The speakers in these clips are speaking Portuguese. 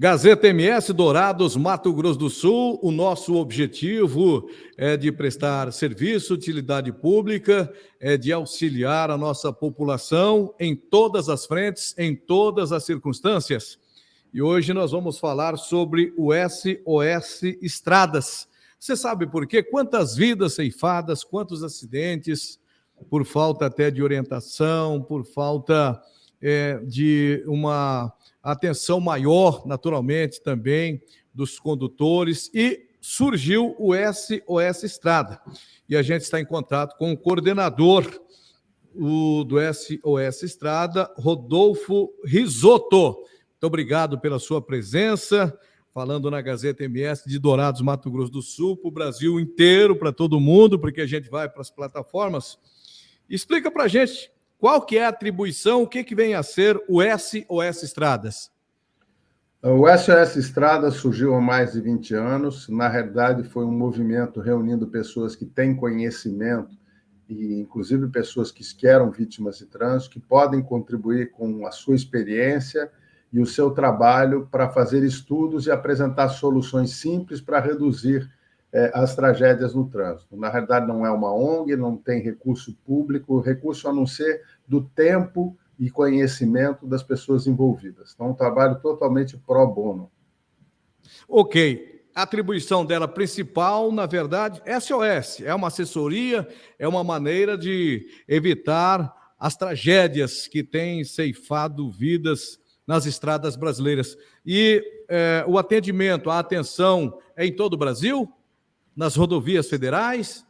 Gazeta MS Dourados, Mato Grosso do Sul, o nosso objetivo é de prestar serviço, utilidade pública, é de auxiliar a nossa população em todas as frentes, em todas as circunstâncias. E hoje nós vamos falar sobre o SOS Estradas. Você sabe por quê? Quantas vidas ceifadas, quantos acidentes, por falta até de orientação, por falta de uma atenção maior, naturalmente, também dos condutores, e surgiu o SOS Estrada. E a gente está em contato com o coordenador do SOS Estrada, Rodolfo Risotto. Muito obrigado pela sua presença, falando na Gazeta MS de Dourados, Mato Grosso do Sul, para o Brasil inteiro, para todo mundo, porque a gente vai para as plataformas. Explica para a gente qual que é a atribuição, o que vem a ser o SOS Estradas. O SOS Estradas surgiu há mais de 20 anos. Na realidade, foi um movimento reunindo pessoas que têm conhecimento, e inclusive pessoas que eram vítimas de trânsito, que podem contribuir com a sua experiência e o seu trabalho para fazer estudos e apresentar soluções simples para reduzir as tragédias no trânsito. Na realidade, não é uma ONG, não tem recurso público, recurso a não ser do tempo e conhecimento das pessoas envolvidas. Então, um trabalho totalmente pro bono. Ok. A atribuição dela principal, na verdade, SOS, é uma assessoria, é uma maneira de evitar as tragédias que têm ceifado vidas nas estradas brasileiras. E o atendimento, a atenção é em todo o Brasil? Nas rodovias federais?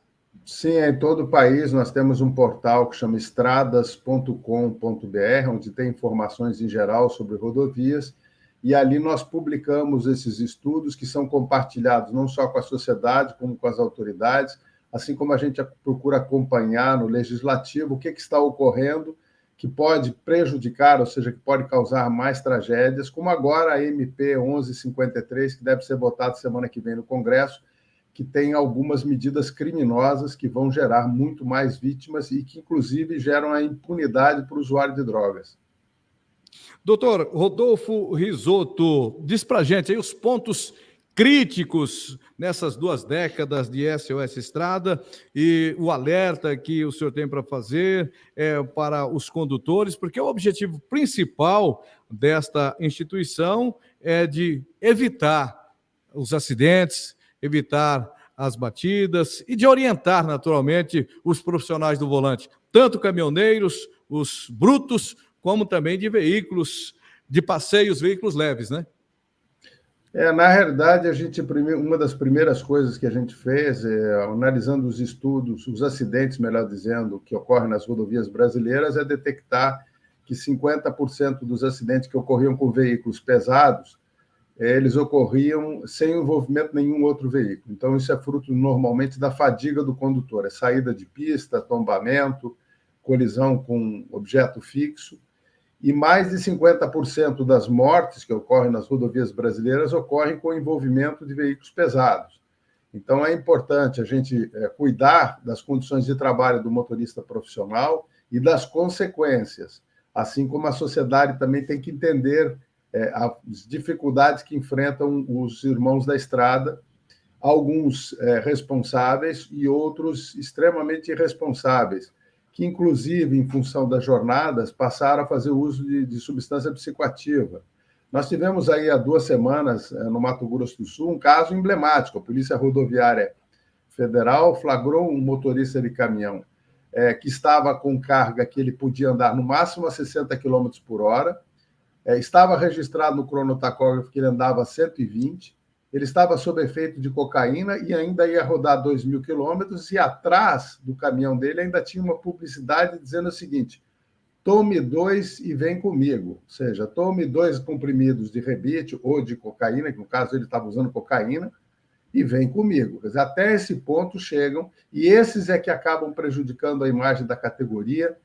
Sim, é em todo o país. Nós temos um portal que chama estradas.com.br, onde tem informações em geral sobre rodovias, e ali nós publicamos esses estudos que são compartilhados não só com a sociedade, como com as autoridades, assim como a gente procura acompanhar no legislativo o que está ocorrendo, que pode prejudicar, ou seja, que pode causar mais tragédias, como agora a MP 1153, que deve ser votada semana que vem no Congresso, que tem algumas medidas criminosas que vão gerar muito mais vítimas e que, inclusive, geram a impunidade para o usuário de drogas. Doutor Rodolfo Risotto, diz para a gente aí os pontos críticos nessas 2 décadas de SOS Estrada e o alerta que o senhor tem para fazer para os condutores, porque o objetivo principal desta instituição é de evitar os acidentes, evitar as batidas e de orientar, naturalmente, os profissionais do volante, tanto caminhoneiros, os brutos, como também de veículos de passeios, veículos leves, né? Na realidade, uma das primeiras coisas que a gente fez, analisando os estudos, os acidentes, melhor dizendo, que ocorrem nas rodovias brasileiras, é detectar que 50% dos acidentes que ocorriam com veículos pesados, eles ocorriam sem envolvimento de nenhum outro veículo. Então, isso é fruto, normalmente, da fadiga do condutor, é saída de pista, tombamento, colisão com objeto fixo, e mais de 50% das mortes que ocorrem nas rodovias brasileiras ocorrem com envolvimento de veículos pesados. Então, é importante a gente cuidar das condições de trabalho do motorista profissional e das consequências, assim como a sociedade também tem que entender as dificuldades que enfrentam os irmãos da estrada, alguns responsáveis e outros extremamente irresponsáveis, que, inclusive, em função das jornadas, passaram a fazer uso de substância psicoativa. Nós tivemos aí há 2 semanas, no Mato Grosso do Sul, um caso emblemático. A Polícia Rodoviária Federal flagrou um motorista de caminhão que estava com carga que ele podia andar no máximo a 60 km por hora, estava registrado no cronotacógrafo que ele andava a 120, ele estava sob efeito de cocaína e ainda ia rodar 2.000 quilômetros, e atrás do caminhão dele ainda tinha uma publicidade dizendo o seguinte: tome 2 e vem comigo. Ou seja, tome 2 comprimidos de rebite ou de cocaína, que no caso ele estava usando cocaína, e vem comigo. Quer dizer, até esse ponto chegam, e esses é que acabam prejudicando a imagem da categoria,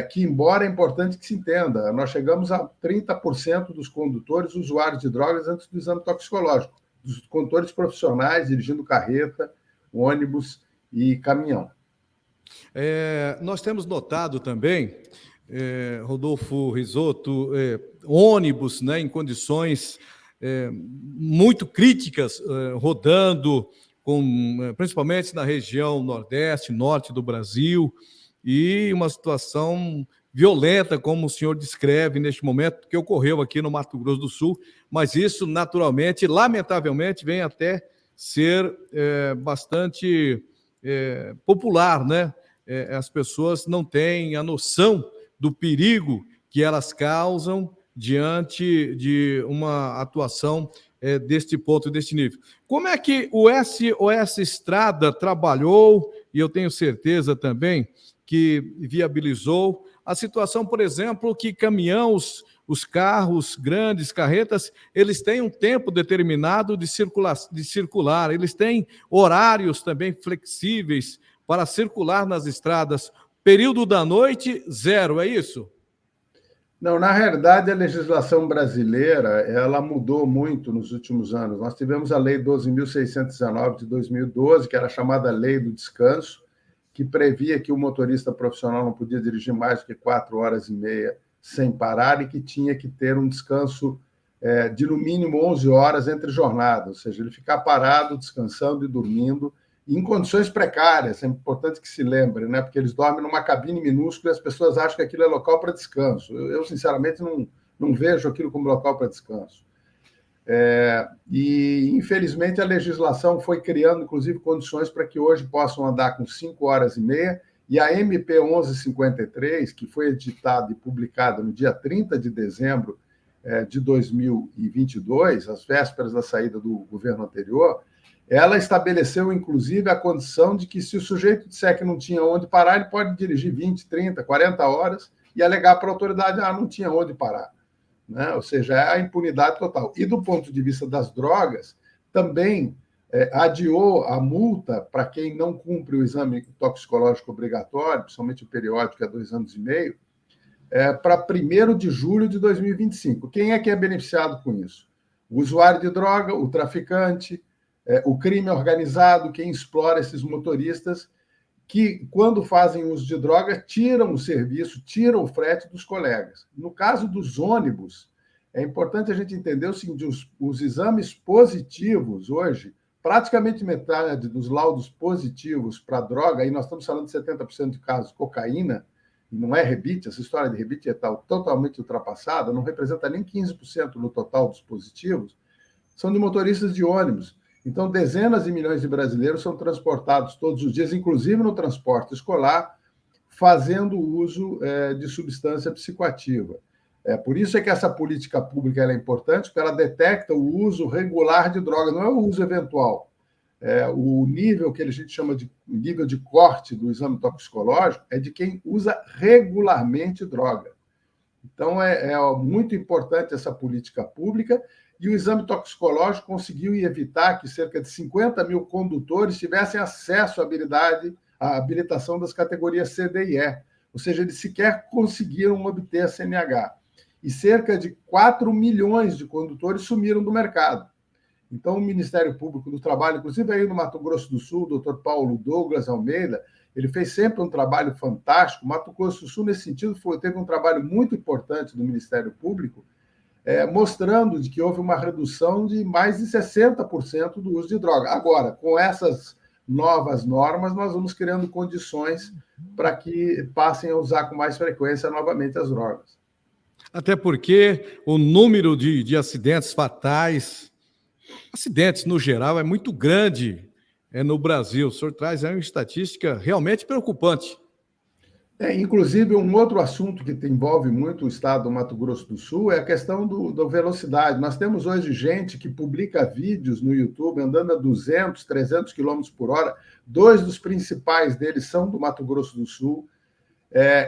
que, embora é importante que se entenda, nós chegamos a 30% dos condutores usuários de drogas antes do exame toxicológico, dos condutores profissionais dirigindo carreta, ônibus e caminhão. Nós temos notado também, Rodolfo Risotto, ônibus, né, em condições muito críticas rodando, principalmente na região nordeste, norte do Brasil, e uma situação violenta, como o senhor descreve neste momento, que ocorreu aqui no Mato Grosso do Sul, mas isso, naturalmente, lamentavelmente, vem até ser bastante popular, né? As pessoas não têm a noção do perigo que elas causam diante de uma atuação deste ponto, deste nível. Como é que o SOS Estrada trabalhou, e eu tenho certeza também que viabilizou a situação, por exemplo, que caminhões, os carros grandes, carretas, eles têm um tempo determinado de circular, eles têm horários também flexíveis para circular nas estradas. Período da noite, 0, é isso? Não, na realidade, a legislação brasileira ela mudou muito nos últimos anos. Nós tivemos a Lei 12.619 de 2012, que era a chamada Lei do Descanso, que previa que o motorista profissional não podia dirigir mais do que 4 horas e meia sem parar e que tinha que ter um descanso de, no mínimo, 11 horas entre jornadas, ou seja, ele ficar parado, descansando e dormindo, em condições precárias, é importante que se lembre, né? Porque eles dormem numa cabine minúscula e as pessoas acham que aquilo é local para descanso. Eu sinceramente, não vejo aquilo como local para descanso. E, infelizmente, a legislação foi criando, inclusive, condições para que hoje possam andar com 5 horas e meia, e a MP 1153, que foi editada e publicada no dia 30 de dezembro de 2022, às vésperas da saída do governo anterior, ela estabeleceu, inclusive, a condição de que, se o sujeito disser que não tinha onde parar, ele pode dirigir 20, 30, 40 horas e alegar para a autoridade, não tinha onde parar. Né? Ou seja, é a impunidade total. E, do ponto de vista das drogas, também adiou a multa para quem não cumpre o exame toxicológico obrigatório, principalmente o periódico, que é 2 anos e meio, para 1º de julho de 2025. Quem é que é beneficiado com isso? O usuário de droga, o traficante, o crime organizado, quem explora esses motoristas que, quando fazem uso de droga, tiram o serviço, tiram o frete dos colegas. No caso dos ônibus, é importante a gente entender o seguinte: os exames positivos hoje, praticamente metade dos laudos positivos para droga, aí nós estamos falando de 70% de casos de cocaína, e não é rebite, essa história de rebite é totalmente ultrapassada, não representa nem 15% no total dos positivos, são de motoristas de ônibus. Então, dezenas de milhões de brasileiros são transportados todos os dias, inclusive no transporte escolar, fazendo uso de substância psicoativa. Por isso é que essa política pública é importante, porque ela detecta o uso regular de droga, não é o uso eventual. O nível que a gente chama de nível de corte do exame toxicológico é de quem usa regularmente droga. Então, é muito importante essa política pública. E o exame toxicológico conseguiu evitar que cerca de 50 mil condutores tivessem acesso à habilitação das categorias C, D e E. Ou seja, eles sequer conseguiram obter a CNH. E cerca de 4 milhões de condutores sumiram do mercado. Então, o Ministério Público do Trabalho, inclusive aí no Mato Grosso do Sul, o doutor Paulo Douglas Almeida, ele fez sempre um trabalho fantástico. O Mato Grosso do Sul, nesse sentido, teve um trabalho muito importante do Ministério Público, mostrando de que houve uma redução de mais de 60% do uso de droga. Agora, com essas novas normas, nós vamos criando condições para que passem a usar com mais frequência novamente as drogas. Até porque o número de acidentes fatais, acidentes no geral, é muito grande no Brasil. O senhor traz aí uma estatística realmente preocupante. Inclusive, um outro assunto que envolve muito o estado do Mato Grosso do Sul é a questão da velocidade. Nós temos hoje gente que publica vídeos no YouTube andando a 200, 300 km por hora. 2 dos principais deles são do Mato Grosso do Sul,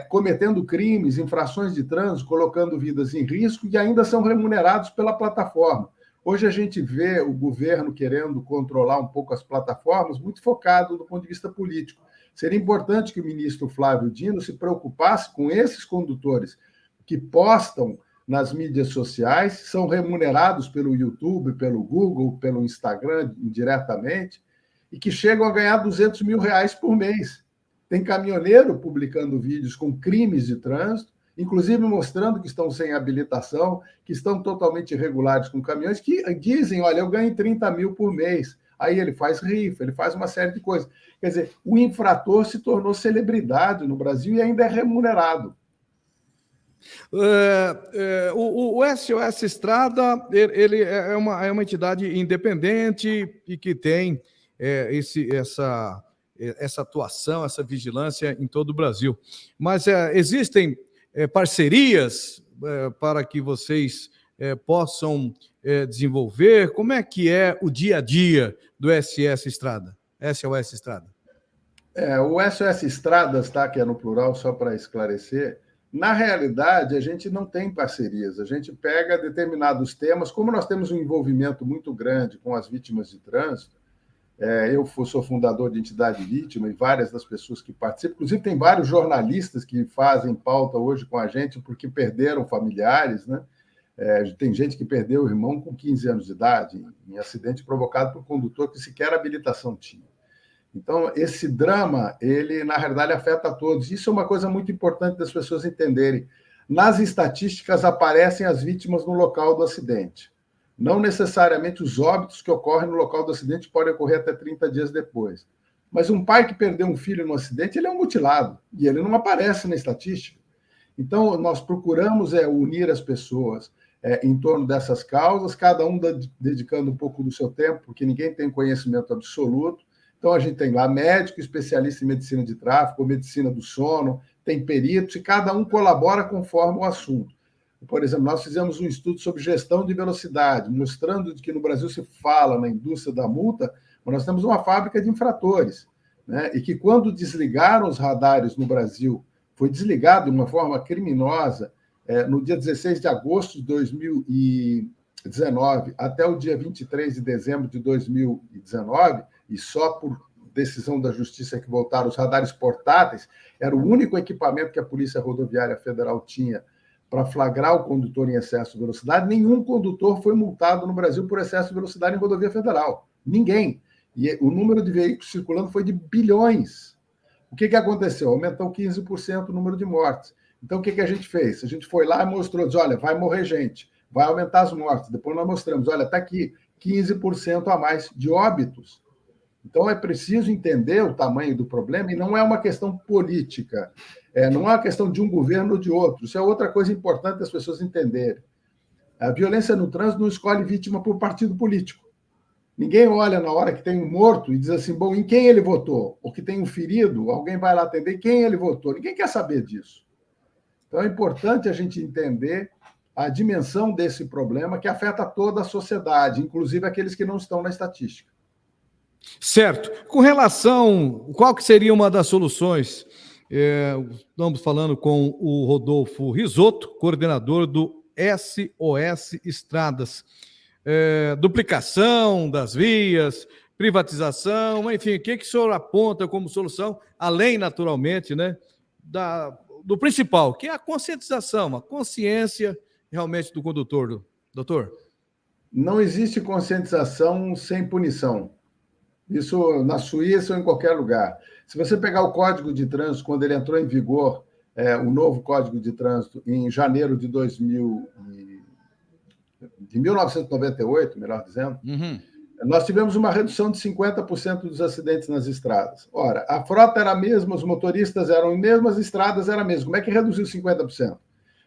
cometendo crimes, infrações de trânsito, colocando vidas em risco e ainda são remunerados pela plataforma. Hoje a gente vê o governo querendo controlar um pouco as plataformas, muito focado do ponto de vista político. Seria importante que o ministro Flávio Dino se preocupasse com esses condutores que postam nas mídias sociais, são remunerados pelo YouTube, pelo Google, pelo Instagram, diretamente, e que chegam a ganhar R$200 mil por mês. Tem caminhoneiro publicando vídeos com crimes de trânsito inclusive mostrando que estão sem habilitação, que estão totalmente irregulares com caminhões, que dizem, olha, eu ganho 30 mil por mês. Aí ele faz rifa, ele faz uma série de coisas. Quer dizer, o infrator se tornou celebridade no Brasil e ainda é remunerado. O SOS Estrada, ele é uma entidade independente e que tem essa atuação, essa vigilância em todo o Brasil. Mas existem parcerias para que vocês possam desenvolver? Como é que é o dia a dia do SOS Estrada? O SOS Estradas, tá, que é no plural, só para esclarecer, na realidade, a gente não tem parcerias, a gente pega determinados temas, como nós temos um envolvimento muito grande com as vítimas de trânsito, eu sou fundador de Entidade Vítima e várias das pessoas que participam, inclusive tem vários jornalistas que fazem pauta hoje com a gente porque perderam familiares, né? Tem gente que perdeu o irmão com 15 anos de idade, em acidente provocado por condutor que sequer habilitação tinha. Então, esse drama, ele, na realidade, afeta a todos. Isso é uma coisa muito importante das pessoas entenderem. Nas estatísticas, aparecem as vítimas no local do acidente. Não necessariamente os óbitos que ocorrem no local do acidente podem ocorrer até 30 dias depois. Mas um pai que perdeu um filho no acidente, ele é um mutilado, e ele não aparece na estatística. Então, nós procuramos unir as pessoas em torno dessas causas, cada um dedicando um pouco do seu tempo, porque ninguém tem conhecimento absoluto. Então, a gente tem lá médico, especialista em medicina de tráfego, medicina do sono, tem peritos, e cada um colabora conforme o assunto. Por exemplo, nós fizemos um estudo sobre gestão de velocidade, mostrando que no Brasil se fala na indústria da multa, mas nós temos uma fábrica de infratores, né? E que quando desligaram os radares no Brasil, foi desligado de uma forma criminosa, no dia 16 de agosto de 2019 até o dia 23 de dezembro de 2019, e só por decisão da Justiça que voltaram os radares portáteis, era o único equipamento que a Polícia Rodoviária Federal tinha para flagrar o condutor em excesso de velocidade. Nenhum condutor foi multado no Brasil por excesso de velocidade em rodovia federal. Ninguém. E o número de veículos circulando foi de bilhões. O que aconteceu? Aumentou 15% o número de mortes. Então, o que a gente fez? A gente foi lá e mostrou, disse, olha, vai morrer gente, vai aumentar as mortes. Depois nós mostramos, olha, está aqui, 15% a mais de óbitos. Então, é preciso entender o tamanho do problema, e não é uma questão política, não é uma questão de um governo ou de outro. Isso é outra coisa importante as pessoas entenderem. A violência no trânsito não escolhe vítima por partido político. Ninguém olha na hora que tem um morto e diz assim, bom, em quem ele votou? Ou que tem um ferido, alguém vai lá atender quem ele votou. Ninguém quer saber disso. Então, é importante a gente entender a dimensão desse problema que afeta toda a sociedade, inclusive aqueles que não estão na estatística. Certo. Com relação, qual que seria uma das soluções? Estamos falando com o Rodolfo Risotto, coordenador do SOS Estradas. Duplicação das vias, privatização, enfim, o que o senhor aponta como solução, além, naturalmente, né, do principal, que é a conscientização, a consciência realmente do condutor, doutor? Não existe conscientização sem punição. Isso na Suíça ou em qualquer lugar. Se você pegar o Código de Trânsito, quando ele entrou em vigor, o novo Código de Trânsito, em janeiro de 1998, melhor dizendo, nós tivemos uma redução de 50% dos acidentes nas estradas. Ora, a frota era a mesma, os motoristas eram as mesmas, as estradas eram a mesma. Como é que reduziu 50%?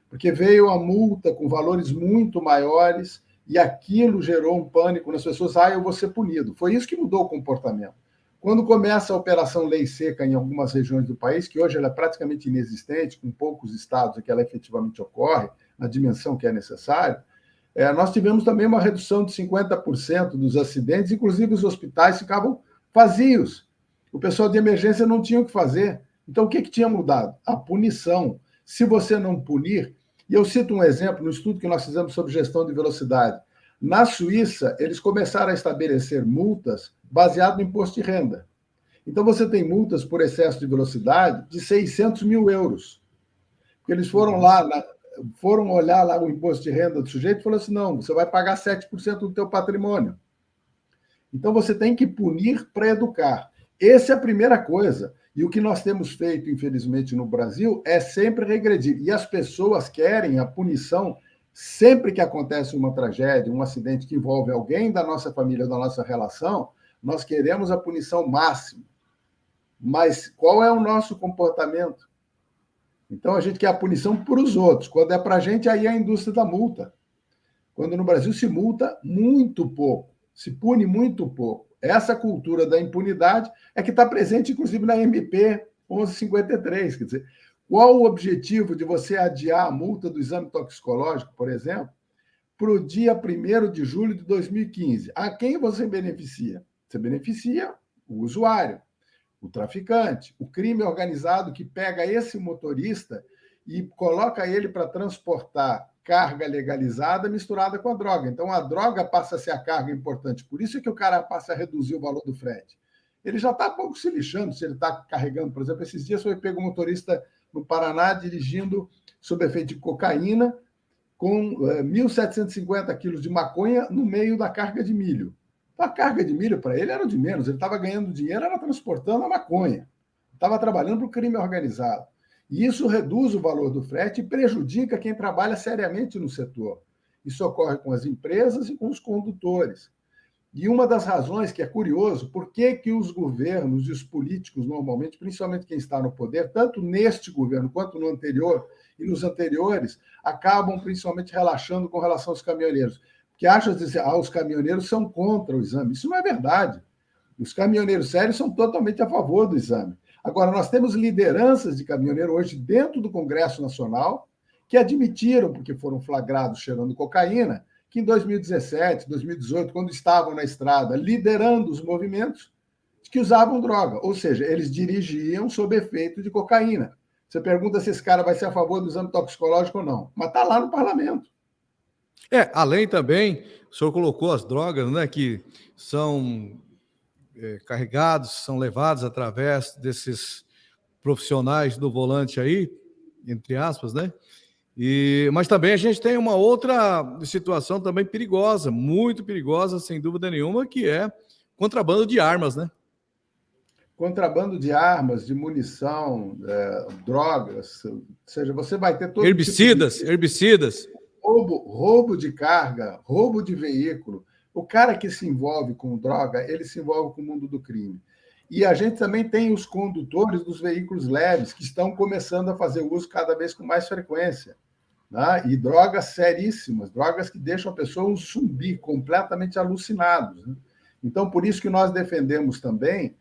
Porque veio a multa com valores muito maiores, e aquilo gerou um pânico nas pessoas, eu vou ser punido. Foi isso que mudou o comportamento. Quando começa a Operação Lei Seca em algumas regiões do país, que hoje ela é praticamente inexistente, com poucos estados em que ela efetivamente ocorre, na dimensão que é necessário, nós tivemos também uma redução de 50% dos acidentes, inclusive os hospitais ficavam vazios. O pessoal de emergência não tinha o que fazer. Então, o que tinha mudado? A punição. Se você não punir, e eu cito um exemplo no estudo que nós fizemos sobre gestão de velocidade. Na Suíça, eles começaram a estabelecer multas baseado no imposto de renda. Então, você tem multas por excesso de velocidade de 600 mil euros. Porque eles foram olhar lá o imposto de renda do sujeito e falaram assim, não, você vai pagar 7% do teu patrimônio. Então, você tem que punir para educar. Essa é a primeira coisa. E o que nós temos feito, infelizmente, no Brasil é sempre regredir. E as pessoas querem a punição sempre que acontece uma tragédia, um acidente que envolve alguém da nossa família, da nossa relação, nós queremos a punição máxima. Mas qual é o nosso comportamento? Então, a gente quer a punição para os outros. Quando é para a gente, aí é a indústria da multa. Quando no Brasil se multa muito pouco, se pune muito pouco. Essa cultura da impunidade é que está presente, inclusive, na MP 1153. Quer dizer, qual o objetivo de você adiar a multa do exame toxicológico, por exemplo, para o dia 1º de julho de 2015? A quem você beneficia? Você beneficia o usuário, o traficante, o crime organizado que pega esse motorista e coloca ele para transportar carga legalizada misturada com a droga. Então, a droga passa a ser a carga importante. Por isso é que o cara passa a reduzir o valor do frete. Ele já está pouco se lixando se ele está carregando. Por exemplo, esses dias foi pego um motorista no Paraná dirigindo sob efeito de cocaína com 1.750 quilos de maconha no meio da carga de milho. A carga de milho para ele era de menos. Ele estava ganhando dinheiro, era transportando a maconha. Estava trabalhando para o crime organizado. E isso reduz o valor do frete e prejudica quem trabalha seriamente no setor. Isso ocorre com as empresas e com os condutores. E uma das razões que é curioso, por que os governos e os políticos, normalmente, principalmente quem está no poder, tanto neste governo quanto no anterior e nos anteriores, acabam principalmente relaxando com relação aos caminhoneiros. Porque acham que os caminhoneiros são contra o exame. Isso não é verdade. Os caminhoneiros sérios são totalmente a favor do exame. Agora, nós temos lideranças de caminhoneiro hoje dentro do Congresso Nacional que admitiram, porque foram flagrados cheirando cocaína, que em 2017, 2018, quando estavam na estrada liderando os movimentos, que usavam droga. Ou seja, eles dirigiam sob efeito de cocaína. Você pergunta se esse cara vai ser a favor do exame toxicológico ou não. Mas está lá no parlamento. Além também, o senhor colocou as drogas, né, que são carregados, são levados através desses profissionais do volante aí, entre aspas, né? Mas também a gente tem uma outra situação também perigosa, muito perigosa, sem dúvida nenhuma, que é contrabando de armas, né? Contrabando de armas, de munição, drogas, ou seja, você vai ter todo herbicidas, tipo de... herbicidas. Roubo de carga, roubo de veículo. O cara que se envolve com droga, ele se envolve com o mundo do crime. E a gente também tem os condutores dos veículos leves, que estão começando a fazer uso cada vez com mais frequência. Né? E drogas seríssimas, drogas que deixam a pessoa um zumbi, completamente alucinados. Né? Então, por isso que nós defendemos também,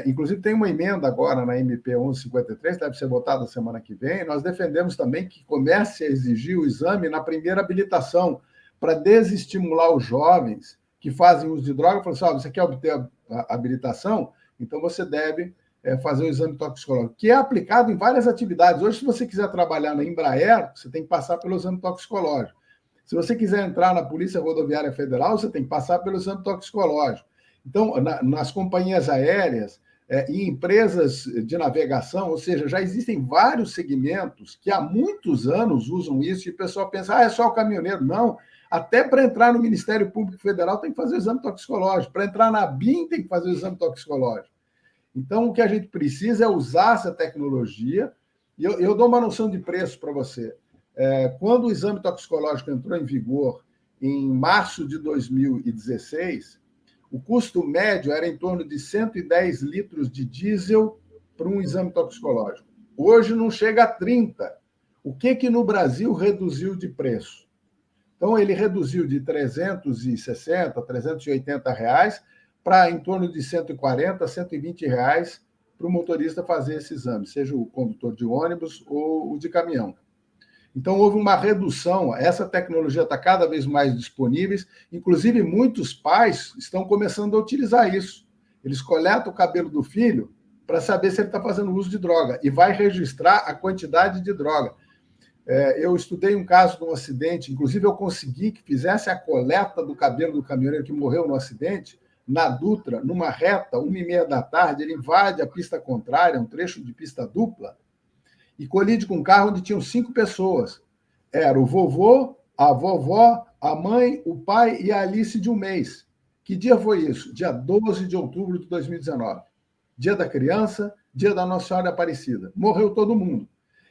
inclusive tem uma emenda agora na MP 1153, deve ser votada semana que vem, nós defendemos também que comece a exigir o exame na primeira habilitação, para desestimular os jovens que fazem uso de droga, falando assim, você quer obter a habilitação? Então você deve fazer o exame toxicológico, que é aplicado em várias atividades. Hoje, se você quiser trabalhar na Embraer, você tem que passar pelo exame toxicológico. Se você quiser entrar na Polícia Rodoviária Federal, você tem que passar pelo exame toxicológico. Então, nas companhias aéreas e empresas de navegação, ou seja, já existem vários segmentos que há muitos anos usam isso e o pessoal pensa, é só o caminhoneiro. Não, até para entrar no Ministério Público Federal tem que fazer o exame toxicológico, para entrar na BIM tem que fazer o exame toxicológico. Então, o que a gente precisa é usar essa tecnologia, e eu dou uma noção de preço para você. Quando o exame toxicológico entrou em vigor em março de 2016, o custo médio era em torno de 110 litros de diesel para um exame toxicológico. Hoje não chega a 30. O que no Brasil reduziu de preço? Então, ele reduziu de 360, 380 reais para em torno de 140, 120 reais para o motorista fazer esse exame, seja o condutor de ônibus ou o de caminhão. Então, houve uma redução, essa tecnologia está cada vez mais disponível, inclusive muitos pais estão começando a utilizar isso. Eles coletam o cabelo do filho para saber se ele está fazendo uso de droga e vai registrar a quantidade de droga. Eu estudei um caso de um acidente, inclusive eu consegui que fizesse a coleta do cabelo do caminhoneiro que morreu no acidente, na Dutra, numa reta, 1h30 da tarde, ele invade a pista contrária, um trecho de pista dupla, e colide com um carro onde tinham 5 pessoas. Era o vovô, a vovó, a mãe, o pai e a Alice de 1 mês. Que dia foi isso? Dia 12 de outubro de 2019. Dia da criança, dia da Nossa Senhora Aparecida. Morreu todo mundo.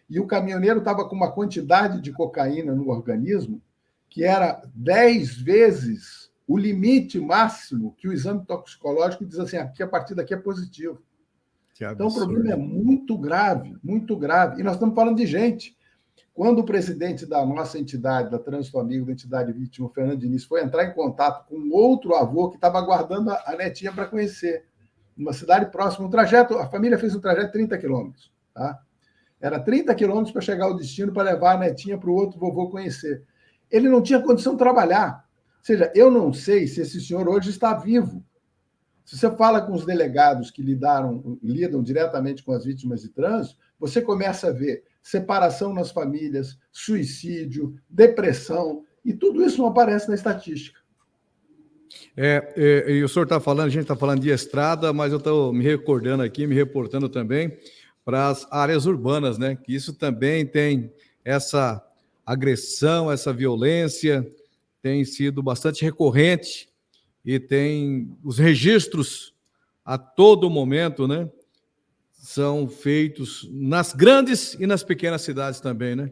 E o caminhoneiro estava com uma quantidade de cocaína no organismo que era 10 vezes o limite máximo que o exame toxicológico diz assim, aqui, a partir daqui é positivo. Então, o problema é muito grave, muito grave. E nós estamos falando de gente. Quando o presidente da nossa entidade, da Trânsito Amigo, da entidade vítima, o Fernando Diniz, foi entrar em contato com outro avô que estava aguardando a netinha para conhecer, numa cidade próxima, a família fez um trajeto de 30 quilômetros. Tá? Era 30 quilômetros para chegar ao destino, para levar a netinha para o outro vovô conhecer. Ele não tinha condição de trabalhar. Ou seja, eu não sei se esse senhor hoje está vivo. Se você fala com os delegados que lidam diretamente com as vítimas de trânsito, você começa a ver separação nas famílias, suicídio, depressão, e tudo isso não aparece na estatística. E o senhor está falando, a gente está falando de estrada, mas eu estou me recordando aqui, me reportando também para as áreas urbanas, né? Que isso também tem essa agressão, essa violência, tem sido bastante recorrente e tem os registros a todo momento, né? São feitos nas grandes e nas pequenas cidades também, né?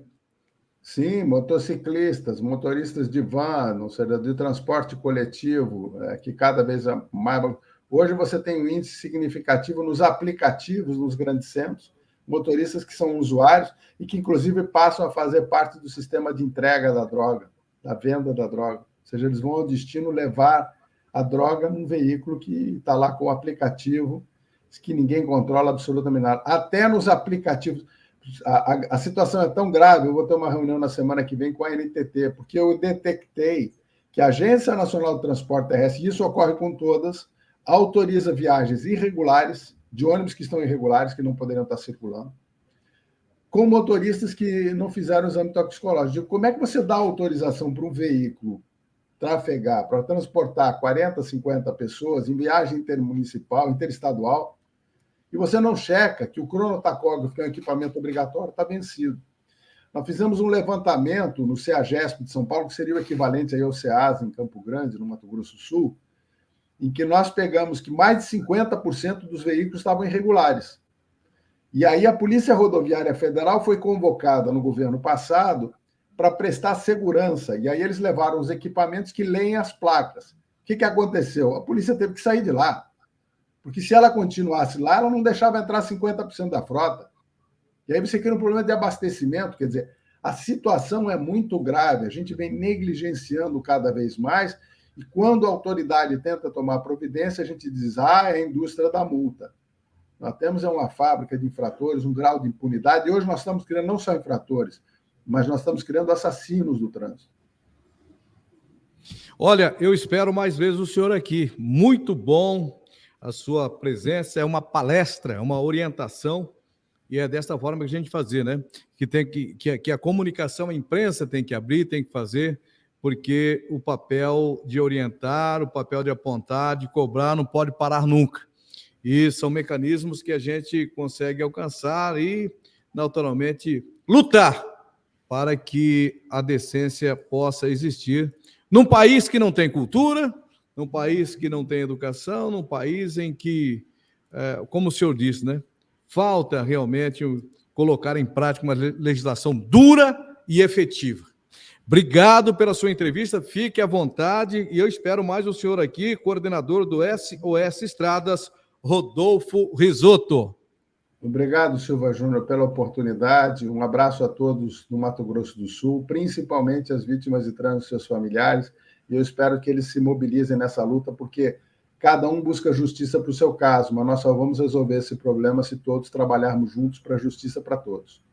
Sim, motociclistas, motoristas de van, ou seja, de transporte coletivo, que cada vez mais... Hoje você tem um índice significativo nos aplicativos, nos grandes centros, motoristas que são usuários e que, inclusive, passam a fazer parte do sistema de entrega da droga, da venda da droga. Ou seja, eles vão ao destino levar a droga num veículo que está lá com o aplicativo, que ninguém controla absolutamente nada. Até nos aplicativos... A situação é tão grave, eu vou ter uma reunião na semana que vem com a NTT, porque eu detectei que a Agência Nacional de Transporte Terrestre, e isso ocorre com todas, autoriza viagens irregulares, de ônibus que estão irregulares, que não poderiam estar circulando, com motoristas que não fizeram o exame toxicológico. Como é que você dá autorização para um veículo trafegar, para transportar 40, 50 pessoas em viagem intermunicipal, interestadual, e você não checa que o cronotacógrafo, que é um equipamento obrigatório, está vencido. Nós fizemos um levantamento no CEAGESP de São Paulo, que seria o equivalente aí ao CEASA em Campo Grande, no Mato Grosso do Sul, em que nós pegamos que mais de 50% dos veículos estavam irregulares. E aí a Polícia Rodoviária Federal foi convocada no governo passado para prestar segurança. E aí eles levaram os equipamentos que leem as placas. O que aconteceu? A polícia teve que sair de lá. Porque se ela continuasse lá, ela não deixava entrar 50% da frota. E aí você cria um problema de abastecimento. Quer dizer, a situação é muito grave. A gente vem negligenciando cada vez mais. E quando a autoridade tenta tomar providência, a gente diz, é a indústria da multa. Nós temos uma fábrica de infratores, um grau de impunidade. E hoje nós estamos criando não só infratores, mas nós estamos criando assassinos do trânsito. Olha, eu espero mais vezes o senhor aqui. Muito bom a sua presença, é uma palestra, é uma orientação, e é desta forma que a gente fazer, né? Que a comunicação, a imprensa tem que abrir, tem que fazer, porque o papel de orientar, o papel de apontar, de cobrar, não pode parar nunca. E são mecanismos que a gente consegue alcançar e, naturalmente, lutar para que a decência possa existir num país que não tem cultura, num país que não tem educação, num país em que, como o senhor disse, né, falta realmente colocar em prática uma legislação dura e efetiva. Obrigado pela sua entrevista, fique à vontade e eu espero mais o senhor aqui, coordenador do SOS Estradas, Rodolfo Risotto. Obrigado, Silva Júnior, pela oportunidade. Um abraço a todos no Mato Grosso do Sul, principalmente as vítimas de trânsito e seus familiares. E eu espero que eles se mobilizem nessa luta, porque cada um busca justiça para o seu caso, mas nós só vamos resolver esse problema se todos trabalharmos juntos para a justiça para todos.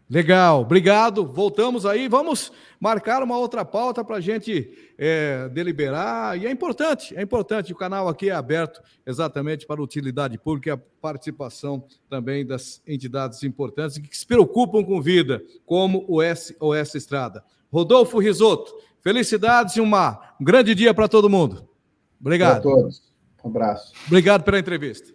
Legal, obrigado. Voltamos aí, vamos marcar uma outra pauta para a gente deliberar. E é importante, o canal aqui é aberto exatamente para a utilidade pública e a participação também das entidades importantes que se preocupam com vida, como o SOS Estrada. Rodolfo Risotto, felicidades e um grande dia para todo mundo. Obrigado. Para todos. Um abraço. Obrigado pela entrevista.